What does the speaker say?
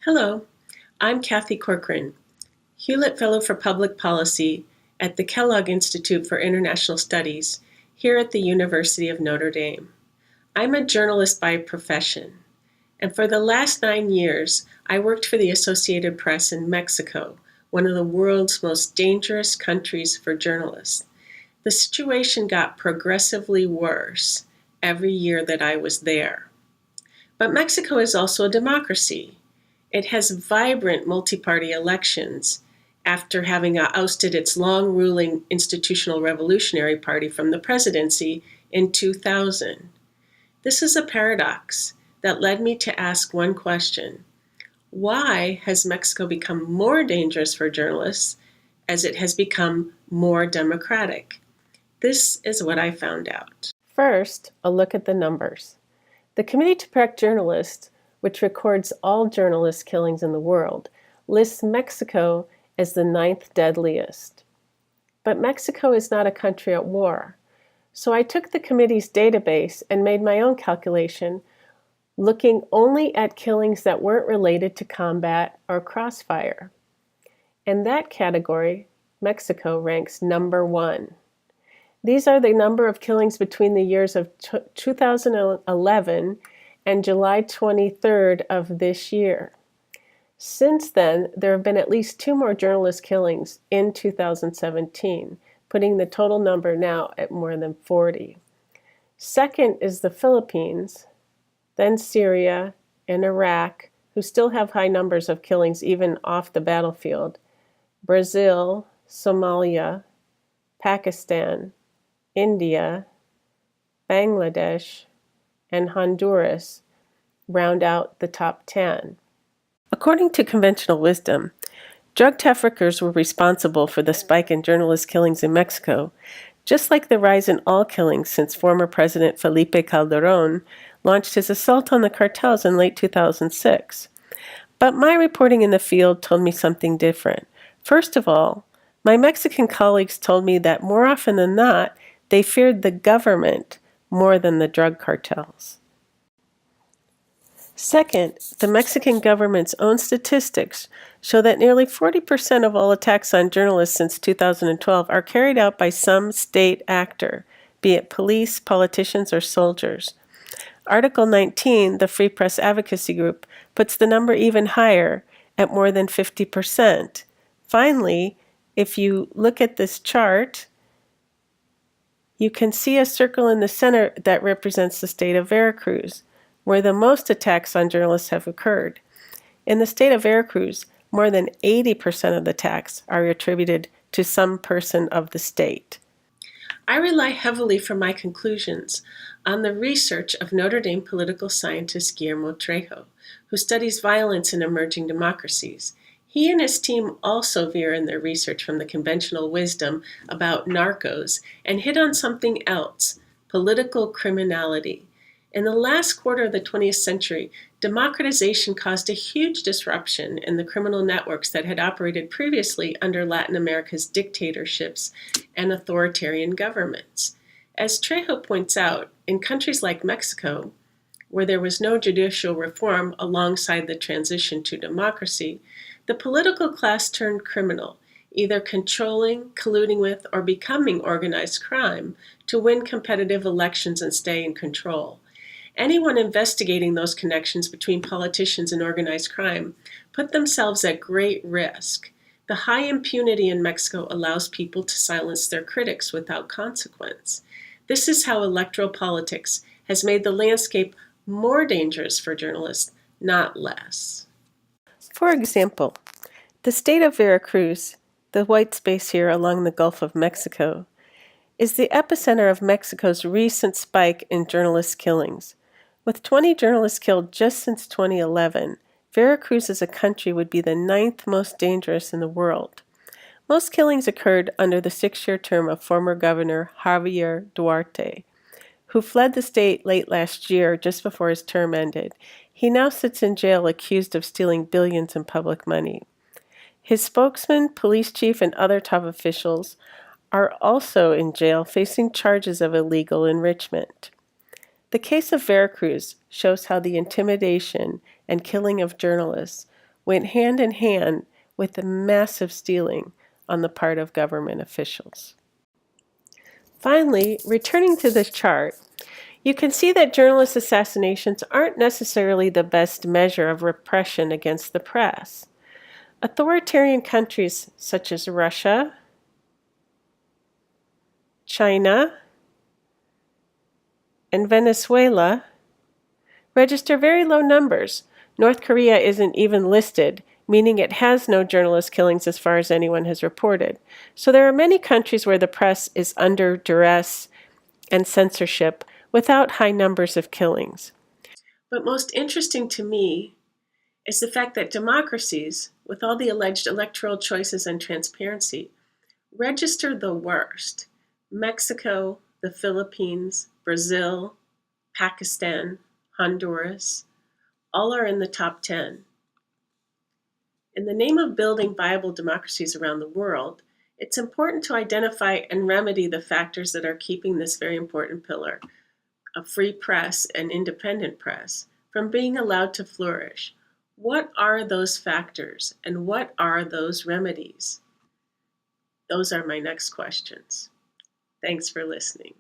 Hello, I'm Kathy Corcoran, Hewlett Fellow for Public Policy at the Kellogg Institute for International Studies here at the University of Notre Dame. I'm a journalist by profession, and for the last 9 years, I worked for the Associated Press in Mexico, one of the world's most dangerous countries for journalists. The situation got progressively worse every year that I was there. But Mexico is also a democracy. It has vibrant multi-party elections after having ousted its long-ruling Institutional Revolutionary Party from the presidency in 2000. This is a paradox that led me to ask one question. Why has Mexico become more dangerous for journalists as it has become more democratic? This is what I found out. First, a look at the numbers. The Committee to Protect Journalists, which records all journalist killings in the world, lists Mexico as the 9th deadliest. But Mexico is not a country at war. So I took the committee's database and made my own calculation, looking only at killings that weren't related to combat or crossfire. In that category, Mexico ranks number 1. These are the number of killings between the years of 2011 and July 23rd of this year. Since then, there have been at least 2 more journalist killings in 2017, putting the total number now at more than 40. Second is the Philippines, then Syria and Iraq, who still have high numbers of killings even off the battlefield, Brazil, Somalia, Pakistan, India, Bangladesh, and Honduras round out the top 10. According to conventional wisdom, drug traffickers were responsible for the spike in journalist killings in Mexico, just like the rise in all killings since former President Felipe Calderón launched his assault on the cartels in late 2006. But my reporting in the field told me something different. First of all, my Mexican colleagues told me that more often than not, they feared the government more than the drug cartels. Second, the Mexican government's own statistics show that nearly 40% of all attacks on journalists since 2012 are carried out by some state actor, be it police, politicians, or soldiers. Article 19, the Free Press Advocacy Group, puts the number even higher at more than 50%. Finally, if you look at this chart, you can see a circle in the center that represents the state of Veracruz, where the most attacks on journalists have occurred. In the state of Veracruz, more than 80% of the attacks are attributed to some person of the state. I rely heavily for my conclusions on the research of Notre Dame political scientist Guillermo Trejo, who studies violence in emerging democracies. He and his team also veer in their research from the conventional wisdom about narcos and hit on something else, political criminality. In the last quarter of the 20th century, democratization caused a huge disruption in the criminal networks that had operated previously under Latin America's dictatorships and authoritarian governments. As Trejo points out, in countries like Mexico, where there was no judicial reform alongside the transition to democracy, the political class turned criminal, either controlling, colluding with, or becoming organized crime to win competitive elections and stay in control. Anyone investigating those connections between politicians and organized crime put themselves at great risk. The high impunity in Mexico allows people to silence their critics without consequence. This is how electoral politics has made the landscape more dangerous for journalists, not less. For example, the state of Veracruz, the white space here along the Gulf of Mexico, is the epicenter of Mexico's recent spike in journalist killings. With 20 journalists killed just since 2011, Veracruz as a country would be the 9th most dangerous in the world. Most killings occurred under the 6-year term of former Governor Javier Duarte, who fled the state late last year just before his term ended. He now sits in jail accused of stealing billions in public money. His spokesman, police chief, and other top officials are also in jail facing charges of illegal enrichment. The case of Veracruz shows how the intimidation and killing of journalists went hand in hand with the massive stealing on the part of government officials. Finally, returning to this chart, you can see that journalist assassinations aren't necessarily the best measure of repression against the press. Authoritarian countries such as Russia, China, and Venezuela register very low numbers. North Korea isn't even listed, meaning it has no journalist killings as far as anyone has reported. So there are many countries where the press is under duress and censorship without high numbers of killings. But most interesting to me is the fact that democracies, with all the alleged electoral choices and transparency, register the worst. Mexico, the Philippines, Brazil, Pakistan, Honduras, all are in the top 10. In the name of building viable democracies around the world, it's important to identify and remedy the factors that are keeping this very important pillar, a free press and independent press, from being allowed to flourish. What are those factors and what are those remedies? Those are my next questions. Thanks for listening.